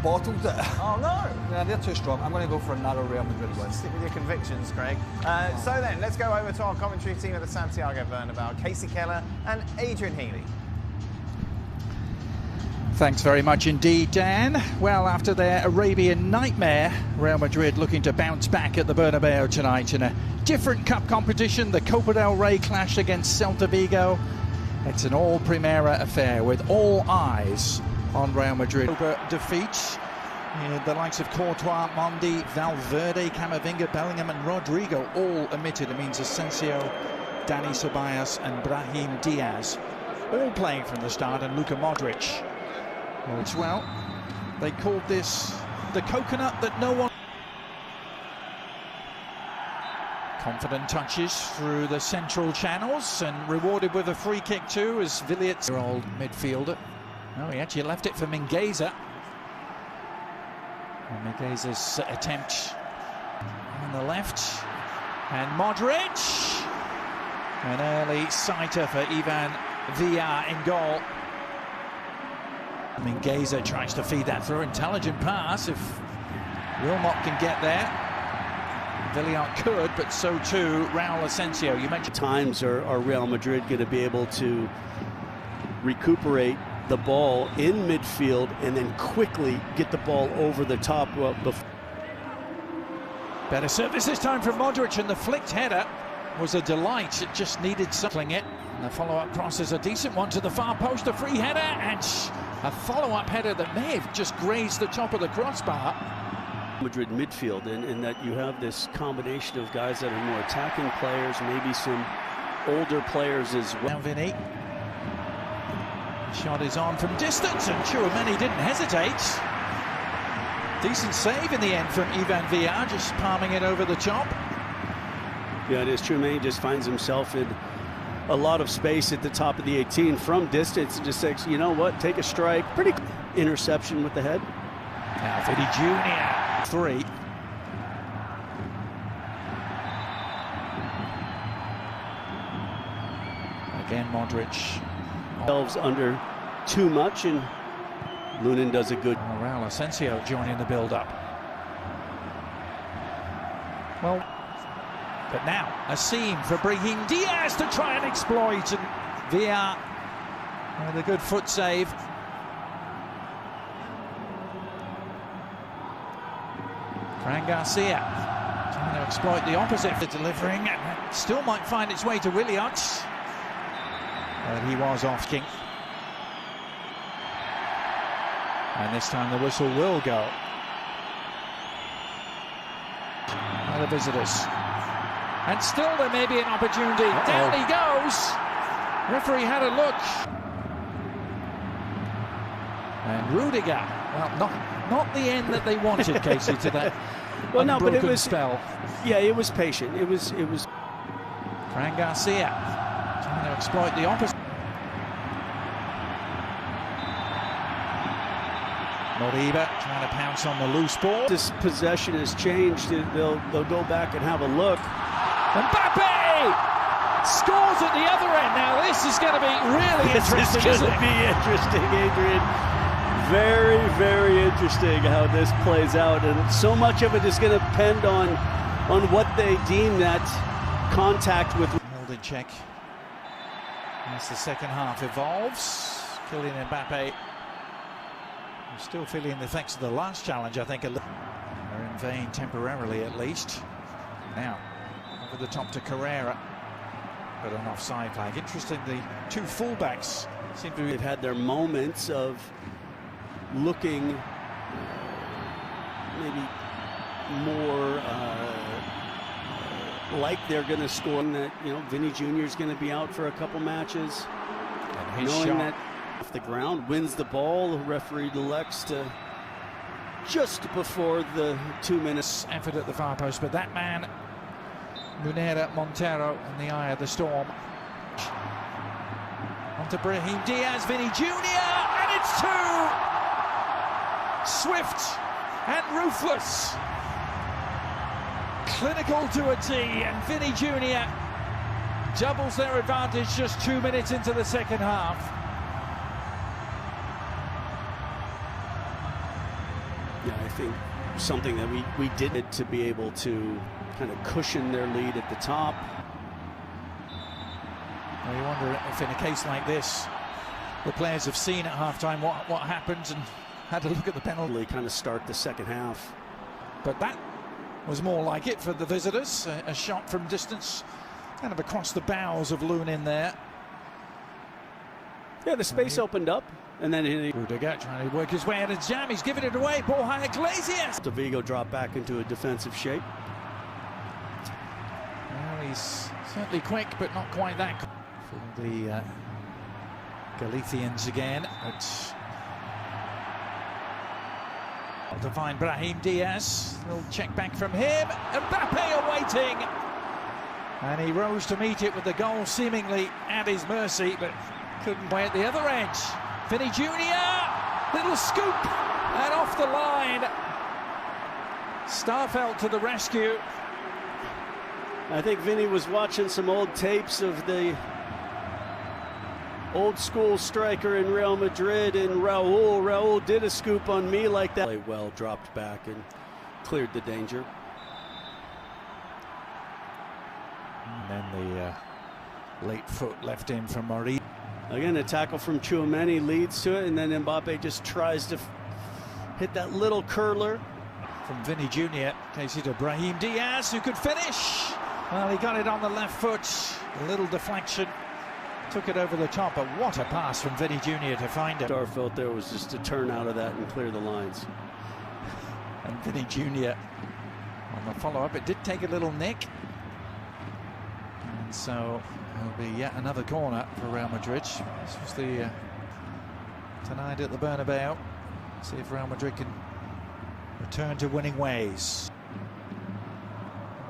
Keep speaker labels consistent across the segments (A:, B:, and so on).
A: bottled it.
B: Oh no!
A: Yeah, they're too strong. I'm going to go for a narrow Real Madrid win.
B: Stick with your convictions, Craig. So then, let's go over to our commentary team at the Santiago Bernabeu, Casey Keller and Adrian Hіghlіghts.
C: Thanks very much indeed, Dan. Well, after their Arabian nightmare, Real Madrid looking to bounce back at the Bernabeu tonight in a different cup competition, the Copa Del Rey clash against Celta Vigo. It's an all-Primera affair with all eyes on Real Madrid. Defeat. The likes of Courtois, Mendy, Valverde, Camavinga, Bellingham and Rodrigo all omitted. It means Asensio, Dani Ceballos and Brahim Diaz all playing from the start, and Luka Modric. Well, they called this the coconut that no one... Confident touches through the central channels and rewarded with a free kick too as Hіghlіghts, old midfielder. Oh, he actually left it for Mingueza. Mingueza's attempt on the left, and Modric, an early sighter for Ivan Villar in goal. Mingueza tries to feed that through, intelligent pass if Wilmot can get there. Villar could, but so too Raul Asensio. You mentioned
D: times are Real Madrid going to be able to recuperate the ball in midfield and then quickly get the ball over the top.
C: Better service this time from Modric, and the flicked header was a delight. It just needed something. And the follow-up cross is a decent one to the far post, a free header, and a follow-up header that may have just grazed the top of the crossbar.
D: Madrid midfield, and that you have this combination of guys that are more attacking players, maybe some older players as well.
C: Now Vinny. Shot is on from distance, and Tchouaméni didn't hesitate. Decent save in the end from Ivan Villar, just palming it over the top.
D: Yeah, it is. Tchouaméni just finds himself in a lot of space at the top of the 18 from distance and just says, you know what, take a strike. Pretty interception with the head.
C: Now Vinny Jr. 3. Again, Modric.
D: Themselves under too much, and Lunin does a good.
C: Raul Asensio joining the build-up. Well, but now a seam for Brahim Diaz to try and exploit, and Villar with a good foot save. Fran Garcia trying to exploit the opposite for delivering, and still might find its way to Hіghlіghts. But he was off king. And this time the whistle will go. Now the visitors. And still there may be an opportunity. Down he goes. Referee had a look. And Rudiger, well, not the end that they wanted, Casey, to that
D: well, no, but it was
C: spell.
D: Yeah, it was patient. It was.
C: Fran Garcia trying to exploit the opposite. Moriba trying to pounce on the loose ball.
D: This possession has changed. They'll go back and have a look.
C: Mbappe scores at the other end. Now this is going to be really interesting.
D: This is going to be interesting, Adrian. Very, very interesting how this plays out, and so much of it is going to depend on what they deem that contact with.
C: Held in check as the second half evolves. Kylian Mbappe still feeling the effects of the last challenge, I think. They're in vain temporarily, at least. Now over the top to Carrera, but an offside flag. Interesting, the two fullbacks seem to
D: have had their moments of looking maybe more like they're going to score. That, you know, Vinny Jr. is going to be out for a couple matches.
C: And his
D: knowing
C: shot
D: that off the ground wins the ball, the referee elects to just before the 2 minutes
C: effort at the far post, but that man Munera Montero in the eye of the storm. Onto Brahim Diaz, Vinny Jr. and it's two. Swift and ruthless, clinical to a T, and Vinny Jr. doubles their advantage just 2 minutes into the second half.
D: think something that we did it to be able to kind of cushion their lead at the top.
C: Well, you wonder if in a case like this, the players have seen at halftime what happens and had to look at the penalty.
D: Really kind of start the second half.
C: But that was more like it for the visitors. A shot from distance, kind of across the bows of Lunin there.
D: Yeah, the space opened up, and then
C: Rudiger trying to work his way out of jam. He's giving it away. Ball high, Hіghlіghts.
D: Celta Vigo dropped back into a defensive shape.
C: Well, he's certainly quick, but not quite that quick. For the Galicians again. But to find Brahim Diaz. Little check back from him. Mbappe awaiting. And he rose to meet it with the goal seemingly at his mercy, but couldn't play at the other edge. Vinny Jr. Little scoop and off the line. Starfelt to the rescue.
D: I think Vinny was watching some old tapes of the old school striker in Real Madrid, and Raul did a scoop on me like that. Played well, dropped back and cleared the danger.
C: And then the late foot left in from Madrid.
D: Again, a tackle from Tchouaméni leads to it, and then Mbappe just tries to hit that little curler.
C: From Vinny Jr. takes it to Brahim Diaz, who could finish. Well, he got it on the left foot. A little deflection. Took it over the top, but what a pass from Vinny Jr. to find him.
D: Starfelt there was just to turn out of that and clear the lines.
C: And Vinny Jr. on the follow-up. It did take a little nick. And so it'll be yet another corner for Real Madrid. This was the tonight at the Bernabeu. See if Real Madrid can return to winning ways.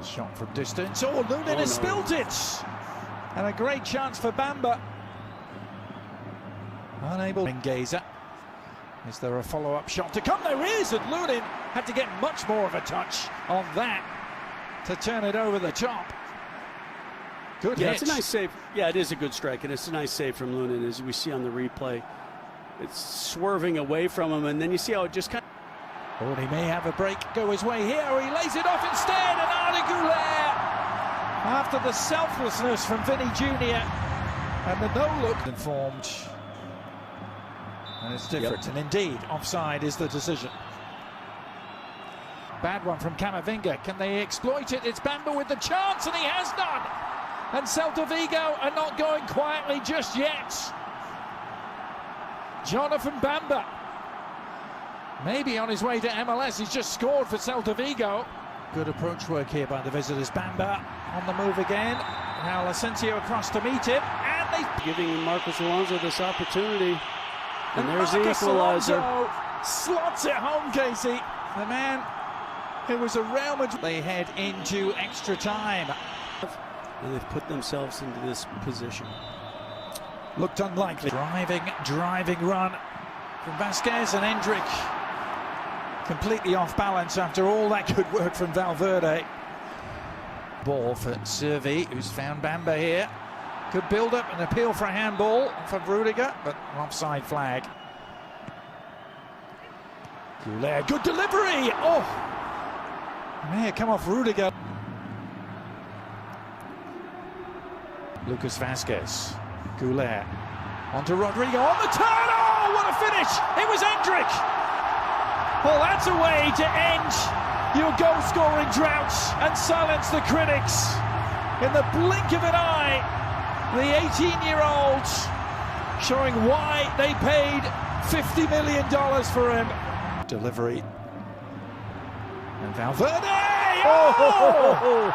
C: A shot from distance. Oh, Lunin has spilt it! And a great chance for Bamba. Unable. Gazer. Is there a follow-up shot to come? There is, and Lunin had to get much more of a touch on that to turn it over the top. Good hit.
D: It's a nice save. Yeah, it is a good strike, and it's a nice save from Lunin, as we see on the replay. It's swerving away from him, and then you see how it just kind of...
C: Oh, he may have a break go his way here, or he lays it off instead, and Hіghlіghts, after the selflessness from Vinny Jr. and the no-look informed. And it's different, and indeed, offside is the decision. Bad one from Camavinga. Can they exploit it? It's Bamba with the chance, and he has done. And Celta Vigo are not going quietly just yet. Jonathan Bamba, maybe on his way to MLS. He's just scored for Celta Vigo. Good approach work here by the visitors. Bamba on the move again. Now Asensio across to meet him, and they
D: giving Marcos Alonso this opportunity. And there's
C: Marcos
D: the equalizer.
C: Alonso slots it home, Casey. The man who was a Real Madrid. They head into extra time.
D: And they've put themselves into this position.
C: Looked unlikely. Driving run from Vasquez, and Endrick completely off balance after all that good work from Valverde. Ball for Servi, who's found Bamba here. Good build-up and appeal for a handball for Rudiger, but offside flag. Goulet, good delivery! Oh! May have come off Rudiger. Lucas Vasquez. Goulet. Onto Rodrigo on the turn! Oh, what a finish! It was Endrick! Well, that's a way to end your goal-scoring drought and silence the critics. In the blink of an eye, the 18-year-old showing why they paid $50 million for him. Delivery. And Valverde! Oh!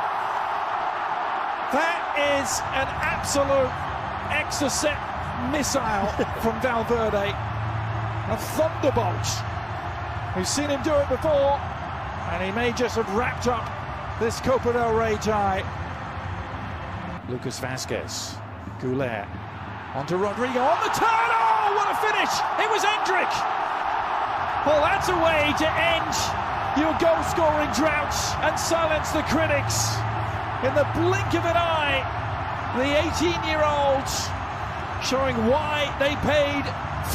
C: That is an absolute exocet missile from Valverde. A thunderbolt. We've seen him do it before, and he may just have wrapped up this Copa del Rey tie. Lucas Vasquez. Goulet. Onto Rodrigo on the turn. Oh, what a finish! It was Endrick! Well, that's a way to end your goal-scoring drought and silence the critics. In the blink of an eye, the 18-year-old showing why they paid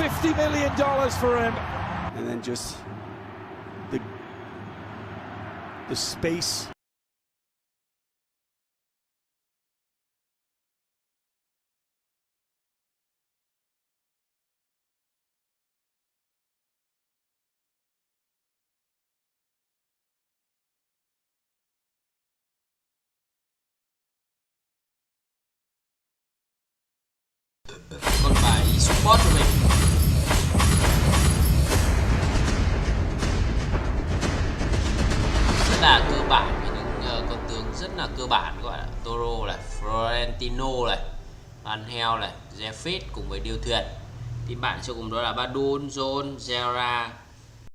C: $50 million for him.
D: And then just the the space.
E: Còn phải support của mình. Rất là cơ bản với những con tướng rất là cơ bản, gọi là Toro này, Florentino này, Van Hel này, Jeffit cùng với điêu thuyền. Team bạn sẽ cùng đó là Badun, Zone, Zera,